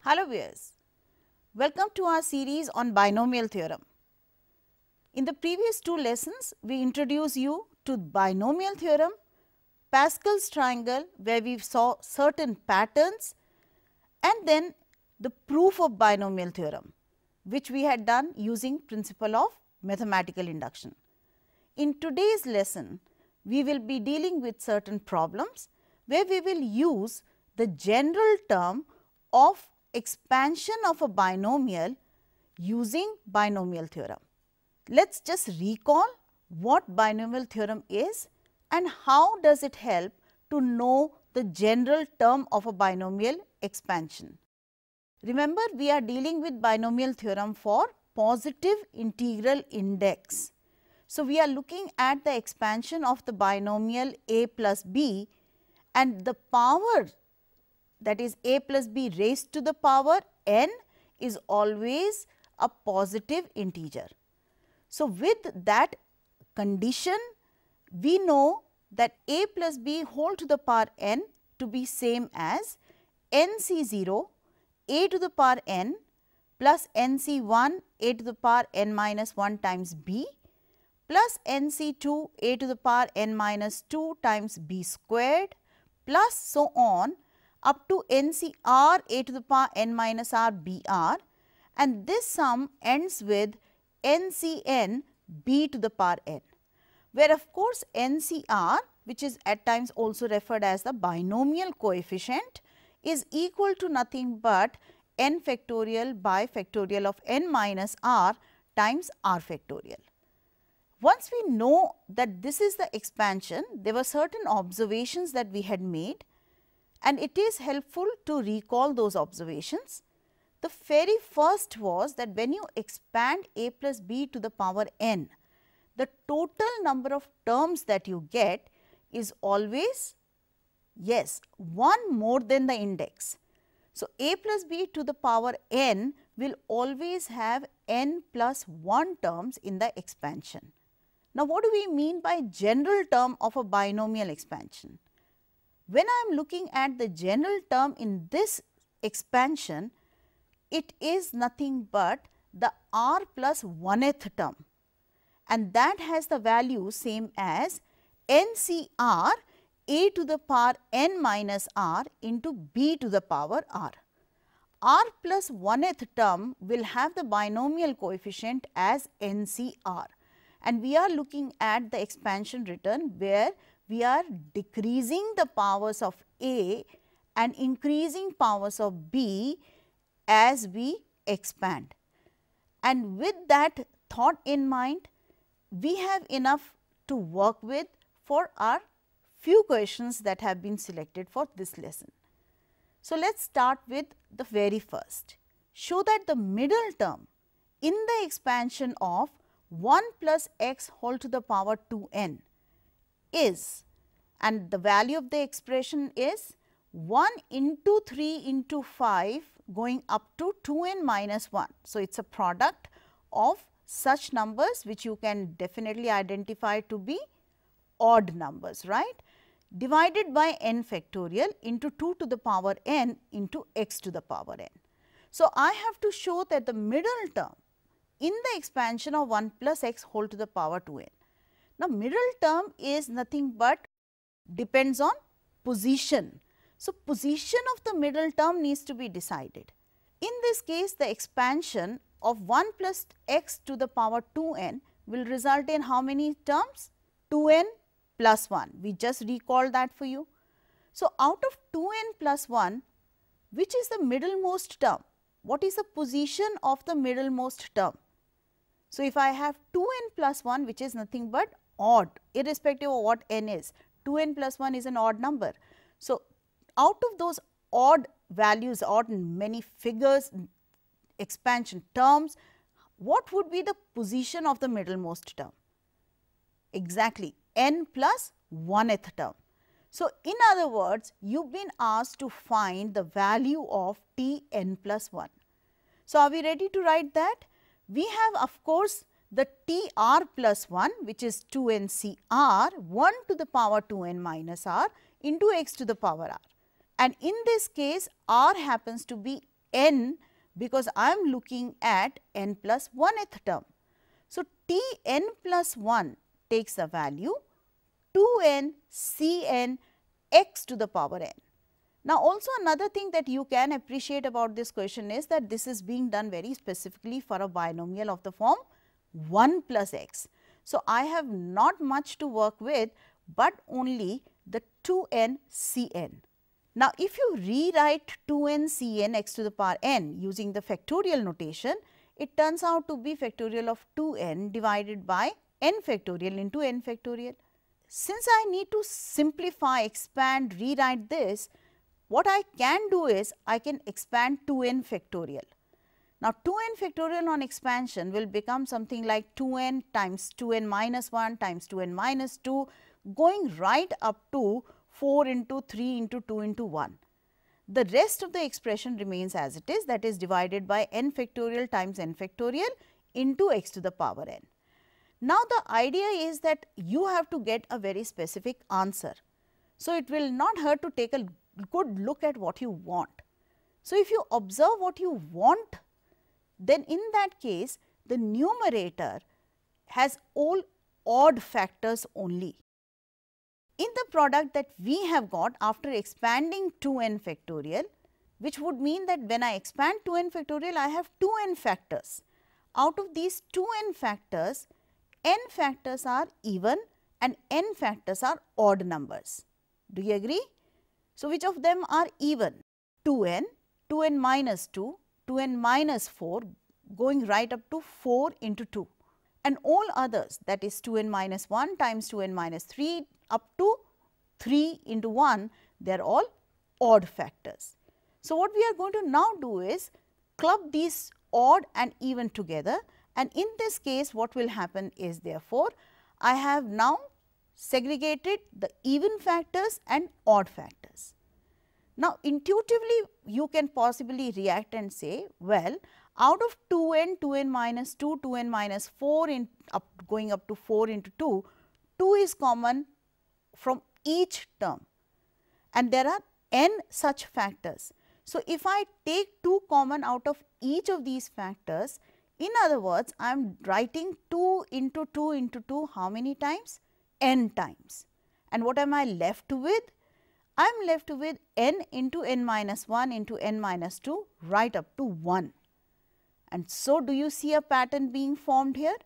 Hello viewers, welcome to our series on binomial theorem. In the previous two lessons, we introduced you to binomial theorem, Pascal's triangle where we saw certain patterns and then the proof of binomial theorem which we had done using principle of mathematical induction. In today's lesson, we will be dealing with certain problems where we will use the general term of expansion of a binomial using binomial theorem. Let us just recall what binomial theorem is and how does it help to know the general term of a binomial expansion. Remember, we are dealing with binomial theorem for positive integral index. So, we are looking at the expansion of the binomial a plus b and the power, that is a plus b raised to the power n, is always a positive integer. So, with that condition, we know that a plus b whole to the power n to be same as nc0 a to the power n plus nc1 a to the power n minus 1 times b plus nc2 a to the power n minus 2 times b squared plus so on up to NCR a to the power n minus r BR, and this sum ends with NCN b to the power n, where of course NCR, which is at times also referred as the binomial coefficient, is equal to nothing but n factorial by factorial of n minus r times r factorial. Once we know that this is the expansion, there were certain observations that we had made, and it is helpful to recall those observations. The very first was that when you expand a plus b to the power n, the total number of terms that you get is always, yes, 1 more than the index. So, a plus b to the power n will always have n plus 1 terms in the expansion. Now, what do we mean by general term of a binomial expansion? When I am looking at the general term in this expansion, it is nothing but the r plus 1th term, and that has the value same as NCR a to the power n minus r into b to the power r. R plus 1th term will have the binomial coefficient as NCR, and we are looking at the expansion written where we are decreasing the powers of A and increasing powers of B as we expand. And with that thought in mind, we have enough to work with for our few questions that have been selected for this lesson. So, let us start with the very first. Show that the middle term in the expansion of 1 plus x whole to the power 2n is, and the value of the expression is 1 into 3 into 5 going up to 2n minus 1. So, it is a product of such numbers which you can definitely identify to be odd numbers, right, divided by n factorial into 2 to the power n into x to the power n. So, I have to show that the middle term in the expansion of 1 plus x whole to the power 2n. Now, middle term is nothing but depends on position. So, position of the middle term needs to be decided. In this case, the expansion of 1 plus x to the power 2n will result in how many terms? 2n plus 1. We just recalled that for you. So, out of 2n plus 1, which is the middlemost term? What is the position of the middlemost term? So, if I have 2n plus 1, which is nothing but odd, irrespective of what n is, 2n plus 1 is an odd number. So, out of those odd values, odd many figures, expansion terms, what would be the position of the middlemost term? Exactly, n plus 1th term. So, in other words, you have been asked to find the value of t n plus 1. So, are we ready to write that? We have of course the t r plus 1, which is 2 n c r 1 to the power 2 n minus r into x to the power r. And in this case, r happens to be n because I am looking at n plus 1th term. So, T n plus 1 takes the value 2n C n x to the power n. Now, also another thing that you can appreciate about this question is that this is being done very specifically for a binomial of the form 1 plus x. So, I have not much to work with, but only the 2n C n. Now, if you rewrite 2n C n x to the power n using the factorial notation, it turns out to be factorial of 2n divided by n factorial into n factorial. Since I need to simplify, expand, rewrite this, what I can do is I can expand 2n factorial. Now, 2n factorial on expansion will become something like 2n times 2n minus 1 times 2n minus 2 going right up to 4 into 3 into 2 into 1. The rest of the expression remains as it is, that is divided by n factorial times n factorial into x to the power n. Now, the idea is that you have to get a very specific answer. So, it will not hurt to take a good look at what you want. So, if you observe what you want, then in that case the numerator has all odd factors only. In the product that we have got after expanding 2n factorial, which would mean that when I expand 2n factorial, I have 2n factors. Out of these 2n factors, n factors are even and n factors are odd numbers. Do you agree? So, which of them are even? 2n, 2n minus 2, 2n minus 4 going right up to 4 into 2, and all others, that is 2n minus 1 times 2n minus 3 up to 3 into 1, they are all odd factors. So, what we are going to now do is club these odd and even together, and in this case what will happen is, therefore, I have now segregated the even factors and odd factors. Now, intuitively you can possibly react and say, well, out of 2n, 2n minus 2, 2n minus 4 going up to 4 into 2, 2 is common from each term and there are n such factors. So, if I take 2 common out of each of these factors, in other words, I am writing 2 into 2 into 2 how many times? N times. And what am I left with? I am left with n into n minus 1 into n minus 2 right up to 1. And so, do you see a pattern being formed here?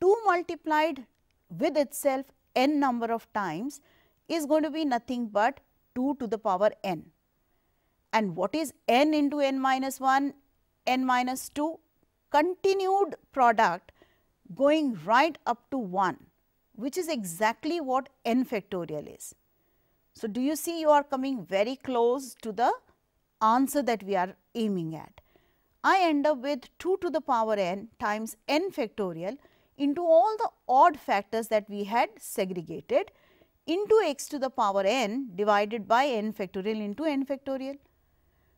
2 multiplied with itself n number of times is going to be nothing but 2 to the power n. And what is n into n minus 1, n minus 2? Continued product going right up to 1, which is exactly what n factorial is. So, do you see you are coming very close to the answer that we are aiming at. I end up with 2 to the power n times n factorial into all the odd factors that we had segregated into x to the power n divided by n factorial into n factorial.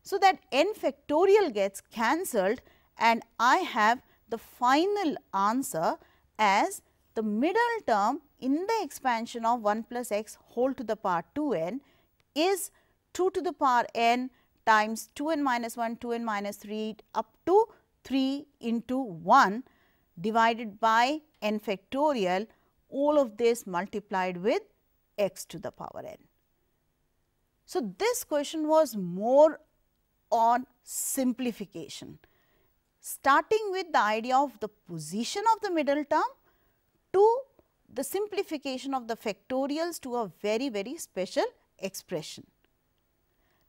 So, that n factorial gets cancelled and I have the final answer as the middle term in the expansion of 1 plus x whole to the power 2n is 2 to the power n times 2n minus 1, 2n minus 3 up to 3 into 1 divided by n factorial, all of this multiplied with x to the power n. So, this question was more on simplification, starting with the idea of the position of the middle term to the simplification of the factorials to a very, very special expression.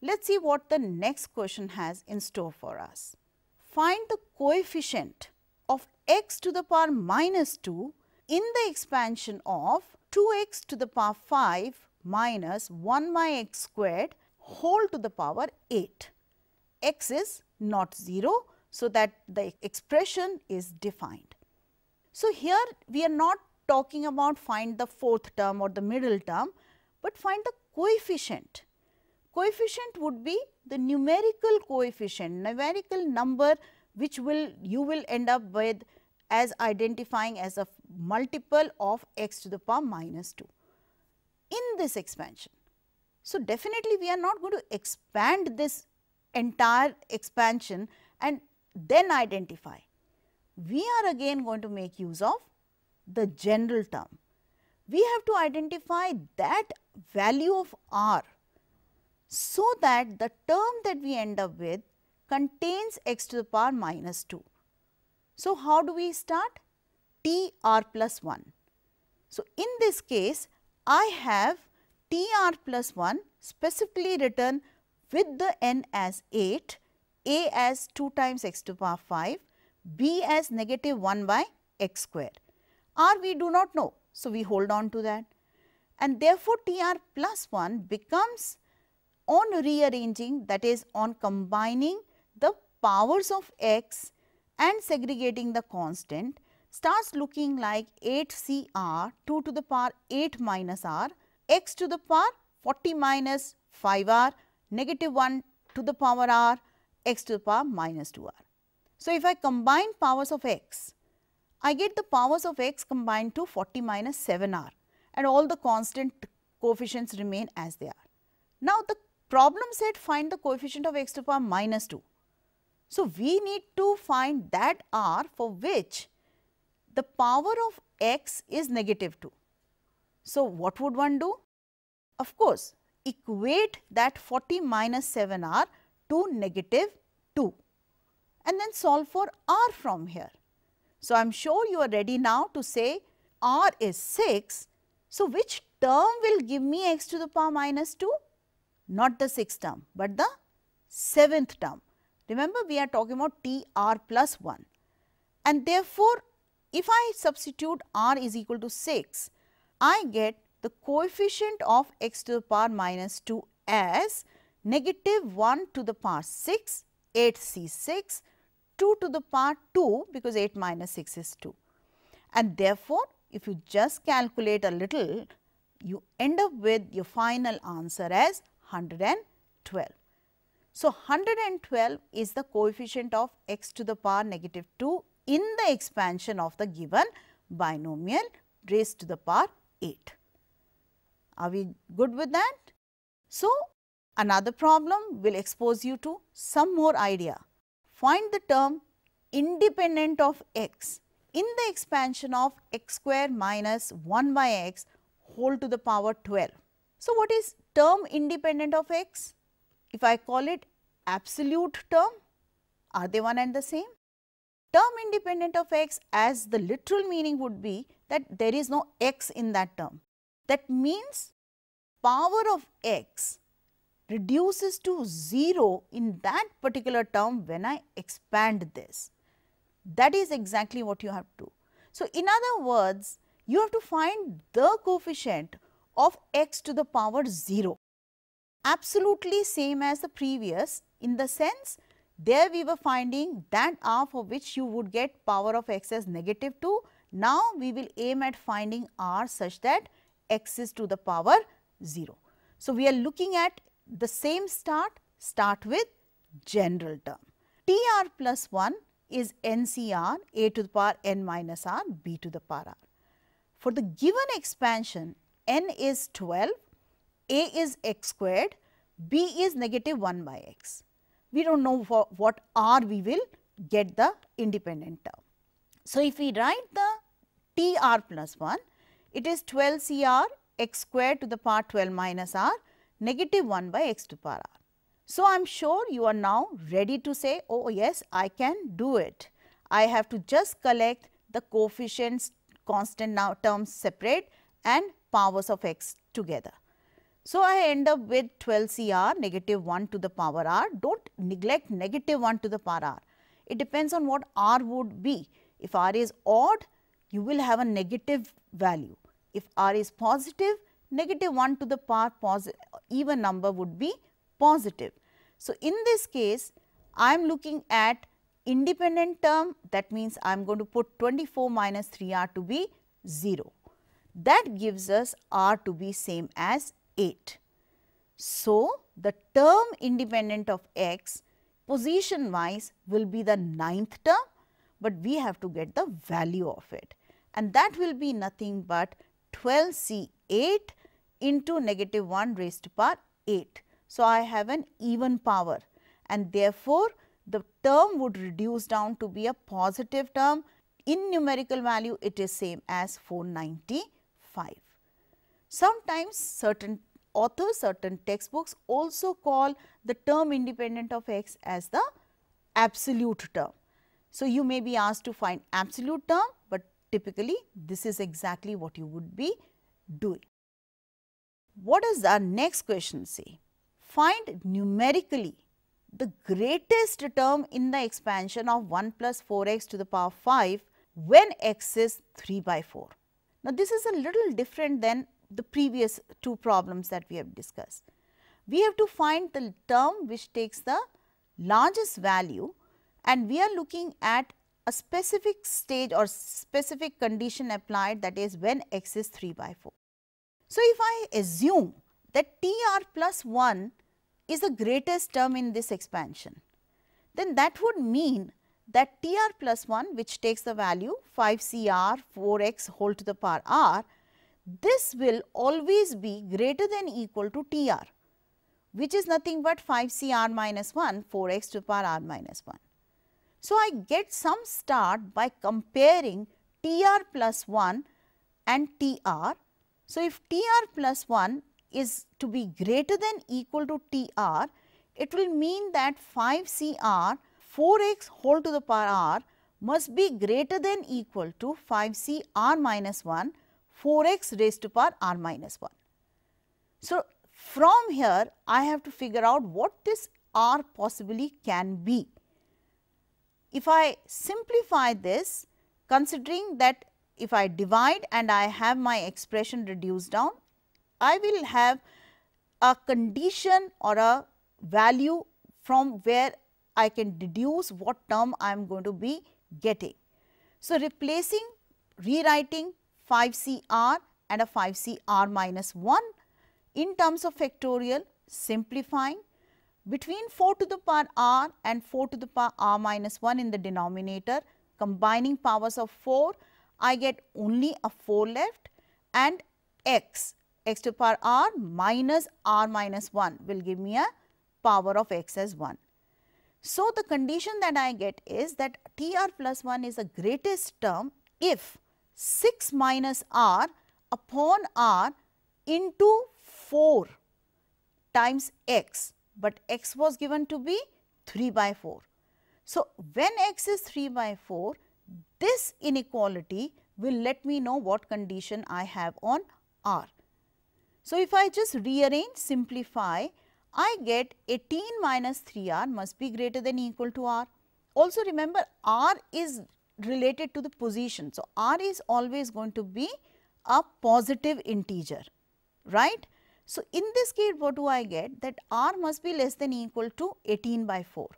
Let us see what the next question has in store for us. Find the coefficient of x to the power minus 2 in the expansion of 2x to the power 5 minus 1 by x squared whole to the power 8. X is not 0, so that the expression is defined. So, here we are not talking about find the fourth term or the middle term, but find the coefficient. Coefficient would be the numerical coefficient, numerical number which you will end up with as identifying as a multiple of x to the power minus 2 in this expansion. So, definitely we are not going to expand this entire expansion and then identify. We are again going to make use of the general term. We have to identify that value of r so that the term that we end up with contains x to the power minus 2. So, how do we start? T r plus 1. So, in this case, I have T r plus 1 specifically written with the n as 8, a as 2 times x to the power 5, b as negative 1 by x square. R we do not know, so we hold on to that, and therefore, T r plus 1 becomes, on rearranging, that is on combining the powers of x and segregating the constant, starts looking like 8 C r 2 to the power 8 minus r, x to the power 40 minus 5 r, negative 1 to the power r, x to the power minus 2 r. So, if I combine powers of x, I get the powers of x combined to 40 minus 7 r, and all the constant coefficients remain as they are. Now, the problem said find the coefficient of x to the power minus 2. So, we need to find that r for which the power of x is negative 2. So, what would one do? Of course, equate that 40 minus 7 r to negative 2 and then solve for r from here. So, I am sure you are ready now to say r is 6. So, which term will give me x to the power minus 2? Not the 6th term, but the 7th term. Remember, we are talking about T r plus 1, and therefore, if I substitute r is equal to 6, I get the coefficient of x to the power minus 2 as negative 1 to the power 6, 8 C 6, 2 to the power 2 because 8 minus 6 is 2. And therefore, if you just calculate a little, you end up with your final answer as 112. So, 112 is the coefficient of x to the power negative 2 in the expansion of the given binomial raised to the power 8. Are we good with that? So, another problem will expose you to some more idea. Find the term independent of x in the expansion of x square minus 1 by x whole to the power 12. So, what is term independent of x? If I call it absolute term, are they one and the same? Term independent of x, as the literal meaning would be that there is no x in that term. That means power of x reduces to 0 in that particular term when I expand this. That is exactly what you have to do. So, in other words, you have to find the coefficient of x to the power 0, absolutely same as the previous, in the sense there we were finding that r for which you would get power of x as negative 2. Now, we will aim at finding r such that x is to the power 0. So, we are looking at the same start with general term. T r plus 1 is NCR a to the power n minus r b to the power r. For the given expansion, n is 12, a is x squared, b is negative 1 by x. We do not know for what r we will get the independent term. So, if we write the T r plus 1, it is 12 C r x squared to the power 12 minus r negative 1 by x to the power r. So, I am sure you are now ready to say, oh yes, I can do it. I have to just collect the coefficients, constant now terms separate and powers of x together. So, I end up with 12 C r negative 1 to the power r. Do not neglect negative 1 to the power r. It depends on what r would be. If r is odd, you will have a negative value. If r is positive, negative 1 to the power even number would be positive. So, in this case, I am looking at independent term, that means I am going to put 24 minus 3 r to be 0. That gives us r to be same as 8. So, the term independent of x position wise will be the 9th term, but we have to get the value of it, and that will be nothing but 12 C 8 into negative 1 raised to power 8. So, I have an even power, and therefore, the term would reduce down to be a positive term. In numerical value, it is same as 495. Sometimes certain authors, certain textbooks also call the term independent of x as the absolute term. So, you may be asked to find absolute term, but typically this is exactly what you would be doing. What does our next question say? Find numerically the greatest term in the expansion of 1 plus 4x to the power 5 when x is 3 by 4. Now, this is a little different than the previous two problems that we have discussed. We have to find the term which takes the largest value, and we are looking at a specific stage or specific condition applied, that is when x is 3 by 4. So, if I assume that TR plus 1 is the greatest term in this expansion, then that would mean that TR plus 1, which takes the value 5CR 4x whole to the power r, this will always be greater than equal to TR, which is nothing but 5CR minus 1 4x to the power r minus 1. So, I get some start by comparing TR plus 1 and TR. So, if TR plus 1 is to be greater than equal to TR, it will mean that 5CR 4x whole to the power r must be greater than equal to 5CR minus 1 4x raised to power r minus 1. So, from here I have to figure out what this r possibly can be. If I simplify this, considering that if I divide and I have my expression reduced down, I will have a condition or a value from where I can deduce what term I am going to be getting. So, replacing, rewriting 5CR and a 5CR minus 1 in terms of factorial, simplifying, between 4 to the power r and 4 to the power r minus 1 in the denominator, combining powers of 4, I get only a 4 left, and x to the power r minus r minus 1 will give me a power of x as 1. So, the condition that I get is that TR plus 1 is the greatest term if 6 minus r upon r into 4 times x, but x was given to be 3 by 4. So, when x is 3 by 4, this inequality will let me know what condition I have on r. So, if I just rearrange, simplify, I get 18 minus 3r must be greater than equal to r. Also remember, r is related to the position. So, r is always going to be a positive integer, right. So, in this case what do I get? That r must be less than equal to 18 by 4,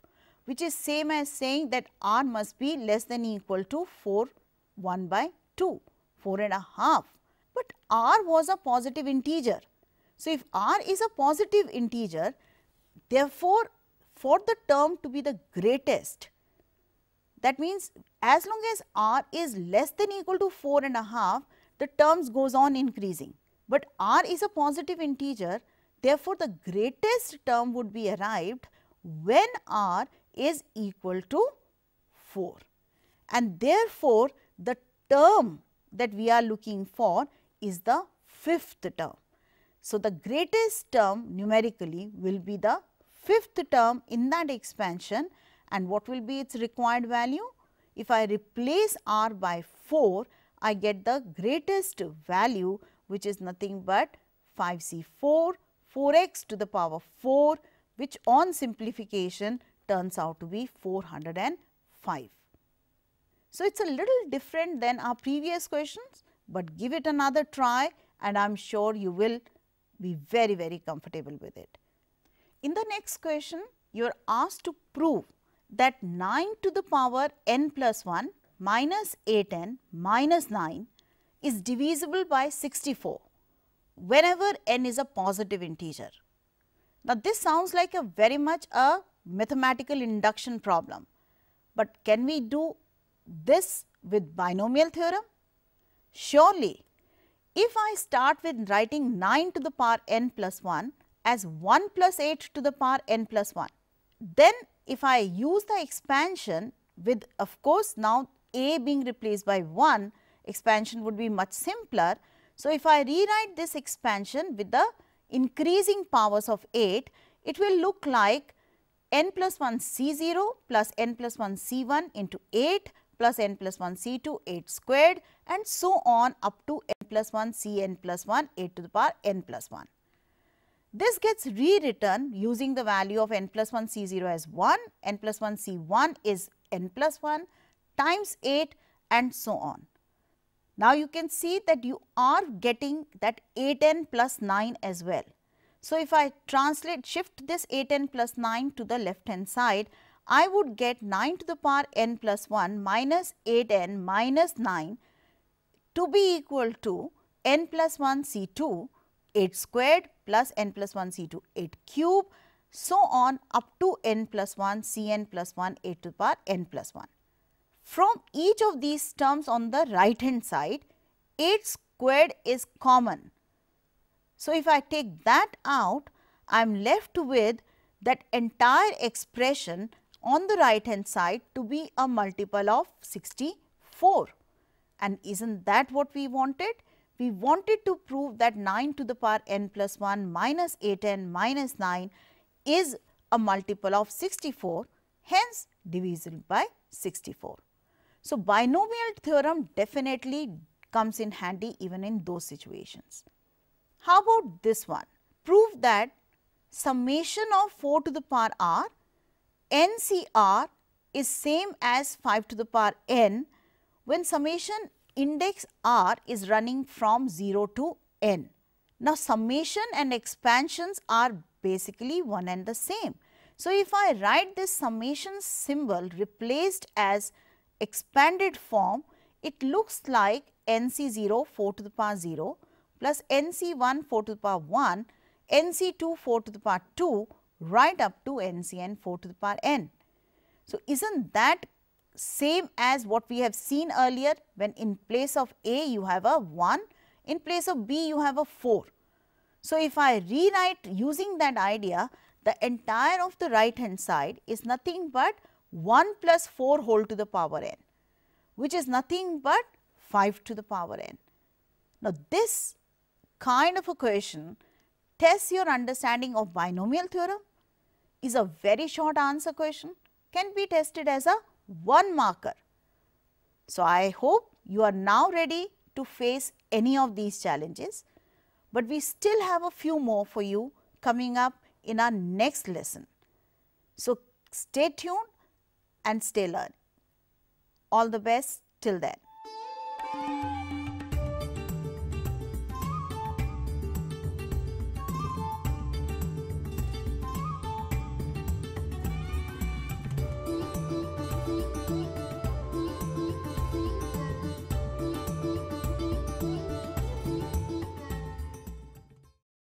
which is same as saying that r must be less than equal to 4 1 by 2, 4.5. But r was a positive integer. So, if r is a positive integer, therefore, for the term to be the greatest, that means as long as r is less than equal to 4.5, the terms goes on increasing. But r is a positive integer, therefore, the greatest term would be arrived when r is equal to 4. And therefore, the term that we are looking for is the fifth term. So, the greatest term numerically will be the fifth term in that expansion, and what will be its required value? If I replace r by 4, I get the greatest value, which is nothing but 5c4 4x to the power 4, which on simplification turns out to be 405. So, it is a little different than our previous questions, but give it another try and I am sure you will be very, very comfortable with it. In the next question, you are asked to prove that 9 to the power n plus 1 minus 8n minus 9 is divisible by 64 whenever n is a positive integer. Now, this sounds like a very much a mathematical induction problem, but can we do this with binomial theorem? Surely, if I start with writing 9 to the power n plus 1 as 1 plus 8 to the power n plus 1, then if I use the expansion with, of course, now a being replaced by 1, expansion would be much simpler. So, if I rewrite this expansion with the increasing powers of 8, it will look like n plus 1 C0 plus n plus 1 C1 into 8 plus n plus 1 C2 8 squared and so on up to n plus 1 Cn plus 1 8 to the power n plus 1. This gets rewritten using the value of n plus 1 C0 as 1, n plus 1 C1 is n plus 1 times 8 and so on. Now, you can see that you are getting that 8n plus 9 as well. So, if I shift this 8n plus 9 to the left hand side, I would get 9 to the power n plus 1 minus 8n minus 9 to be equal to n plus 1 C2 8 squared plus n plus 1 C2 8 cube, so on up to n plus 1 Cn plus 1 8 to the power n plus 1. From each of these terms on the right hand side, 8 squared is common. So, if I take that out, I am left with that entire expression on the right hand side to be a multiple of 64. And isn't that what we wanted? We wanted to prove that 9 to the power n plus 1 minus 8n minus 9 is a multiple of 64, hence divisible by 64. So, binomial theorem definitely comes in handy even in those situations. How about this one? Prove that summation of 4 to the power r NCR is same as 5 to the power n when summation index r is running from 0 to n. Now, summation and expansions are basically one and the same. So, if I write this summation symbol replaced as expanded form, it looks like NC0 4 to the power 0 plus NC1 4 to the power 1, NC2 4 to the power 2 right up to NCn 4 to the power n. So, isn't that same as what we have seen earlier when in place of A you have a 1, in place of B you have a 4. So, if I rewrite using that idea, the entire of the right hand side is nothing but 1 plus 4 whole to the power n, which is nothing but 5 to the power n. Now, this kind of a question tests your understanding of binomial theorem, is a very short answer question, can be tested as a 1 marker. So, I hope you are now ready to face any of these challenges, but we still have a few more for you coming up in our next lesson. So, stay tuned and stay learning. All the best till then.